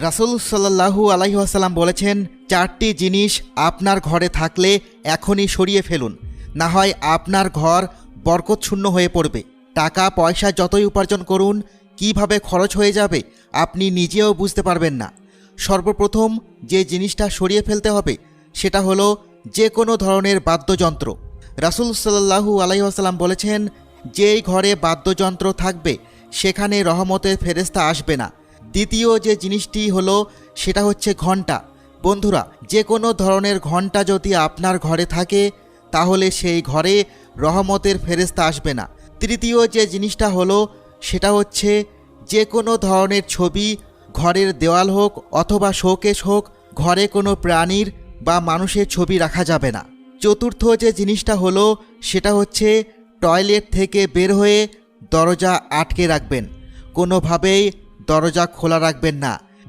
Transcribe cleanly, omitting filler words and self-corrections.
রাসূল সাল্লাল্লাহু আলাইহি ওয়াসাল্লাম বলেছেন, 4টি জিনিস আপনার ঘরে থাকলে এখনই সরিয়ে ফেলুন, না হয় আপনার ঘর বরকতশূন্য হয়ে পড়বে। টাকা পয়সা যতই উপার্জন করুন, কিভাবে খরচ হয়ে যাবে আপনি নিজেও বুঝতে পারবেন না। সর্বপ্রথম যে জিনিসটা সরিয়ে ফেলতে হবে সেটা হলো যে কোনো ধরনের বাদ্যযন্ত্র। রাসূল সাল্লাল্লাহু আলাইহি ওয়াসাল্লাম বলেছেন, যেই ঘরে বাদ্যযন্ত্র থাকবে সেখানে রহমতের ফেরেশতা আসবে না। দ্বিতীয় যে জিনিসটি হলো সেটা হচ্ছে ঘণ্টা। বন্ধুরা, যে কোনো ধরনের ঘণ্টা যদি আপনার ঘরে থাকে তাহলে সেই ঘরে রহমতের ফেরেশতা আসবে না। তৃতীয় যে জিনিসটা হলো সেটা হচ্ছে যে কোনো ধরনের ছবি, ঘরের দেওয়াল হোক অথবা শোকেস হোক, ঘরে কোনো প্রাণীর বা মানুষের ছবি রাখা যাবে না। চতুর্থ যে জিনিসটা হলো সেটা হচ্ছে টয়লেট থেকে বের হয়ে দরজা আটকে রাখবেন, কোনোভাবেই দরজা খোলা রাখবেন না।